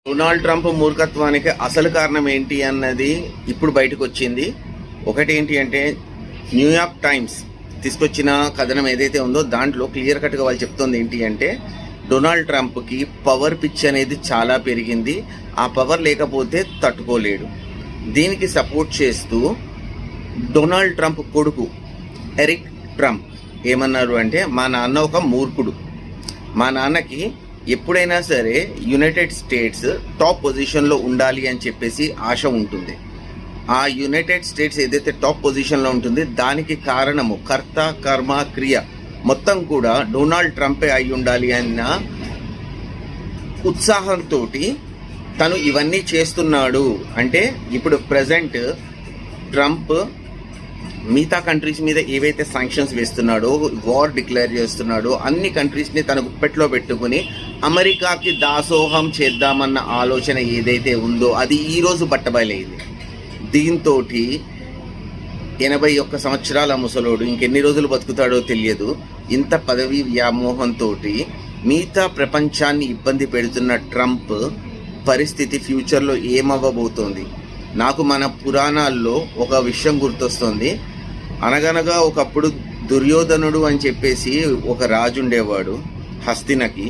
Donald Trump మూర్ఖత్వానికి అసలు కారణం ఏంటి అన్నది ఇప్పుడు బయటకు వచ్చింది. ఒకటి ఏంటి అంటే న్యూయార్క్ టైమ్స్ తీసుకొచ్చిన కథనం ఏదైతే ఉందో దాంట్లో క్లియర్ కట్గా వాళ్ళు చెప్తోంది ఏంటి అంటే డొనాల్డ్ ట్రంప్కి పవర్ పిచ్ అనేది చాలా పెరిగింది. ఆ పవర్ లేకపోతే తట్టుకోలేడు. దీనికి సపోర్ట్ చేస్తూ డొనాల్డ్ ట్రంప్ కొడుకు ఎరిక్ ట్రంప్ ఏమన్నారు అంటే మా నాన్న ఒక మూర్ఖుడు. మా నాన్నకి ఎప్పుడైనా సరే యునైటెడ్ స్టేట్స్ టాప్ పొజిషన్లో ఉండాలి అని చెప్పేసి ఆశ ఉంటుంది. ఆ యునైటెడ్ స్టేట్స్ ఏదైతే టాప్ పొజిషన్లో ఉంటుంది దానికి కారణము కర్త కర్మ క్రియ మొత్తం కూడా డొనాల్డ్ ట్రంపే అయి ఉండాలి అన్న ఉత్సాహంతో తను ఇవన్నీ చేస్తున్నాడు. అంటే ఇప్పుడు ప్రజెంట్ ట్రంప్ మిగతా కంట్రీస్ మీద ఏవైతే శాంక్షన్స్ వేస్తున్నాడో, వార్ డిక్లేర్ చేస్తున్నాడో అన్ని కంట్రీస్ని తన గుప్పెట్లో పెట్టుకుని అమెరికాకి దాసోహం చేద్దామన్న ఆలోచన ఏదైతే ఉందో అది ఈరోజు బట్టబయలైంది. దీంతో 81 సంవత్సరాల ముసలోడు ఇంకెన్ని రోజులు బతుకుతాడో తెలియదు. ఇంత పదవి వ్యామోహంతో మిగతా ప్రపంచాన్ని ఇబ్బంది పెడుతున్న ట్రంప్ పరిస్థితి ఫ్యూచర్లో ఏమవ్వబోతోంది. నాకు మన పురాణాల్లో ఒక విషయం గుర్తొస్తుంది. అనగనగా ఒకప్పుడు దుర్యోధనుడు అని చెప్పేసి ఒక రాజు ఉండేవాడు హస్తినకి.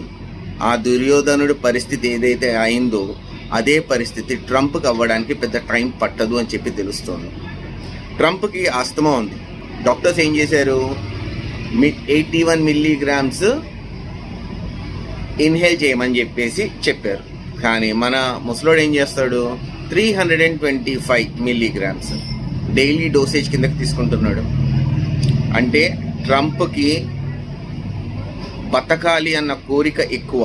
ఆ దుర్యోధనుడు పరిస్థితి ఏదైతే అయిందో అదే పరిస్థితి ట్రంప్కి అవ్వడానికి పెద్ద టైం పట్టదు అని చెప్పి తెలుస్తోంది. ట్రంప్కి ఆస్తమా ఉంది. డాక్టర్స్ ఏం చేశారు, 81 మిల్లీగ్రామ్స్ ఇన్హేల్ చేయమని చెప్పేసి చెప్పారు. కానీ మన ముసలోడు ఏం చేస్తాడు, 325 మిల్లీగ్రామ్స్ డైలీ డోసేజ్ కిందకి తీసుకుంటున్నాడు. అంటే ట్రంప్కి బతకాలి అన్న కోరిక ఎక్కువ,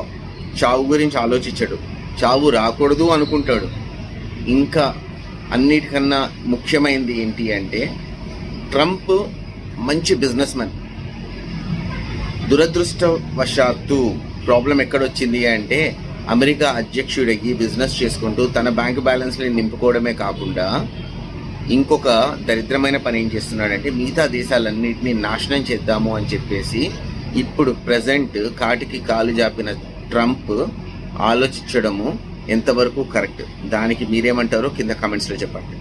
చావు గురించి ఆలోచించడు. చావు రాకూడదు అనుకుంటాడు. ఇంకా అన్నిటికన్నా ముఖ్యమైనది ఏంటి అంటే ట్రంప్ మంచి బిజినెస్ మ్యాన్. దురదృష్టవశాత్తు ప్రాబ్లం ఎక్కడొచ్చింది అంటే అమెరికా అధ్యక్షుడికి బిజినెస్ చేసుకుంటూ తన బ్యాంక్ బ్యాలెన్స్ని నింపుకోవడమే కాకుండా ఇంకొక దరిద్రమైన పని ఏం చేస్తున్నాడంటే మిగతా దేశాలన్నింటినీ నాశనం చేద్దాము అని చెప్పేసి ఇప్పుడు ప్రజెంట్ కాటికి కాలు జాపిన ట్రంప్ ఆలోచించడము ఎంతవరకు కరెక్ట్, దానికి మీరేమంటారో కింద కామెంట్స్లో చెప్పండి.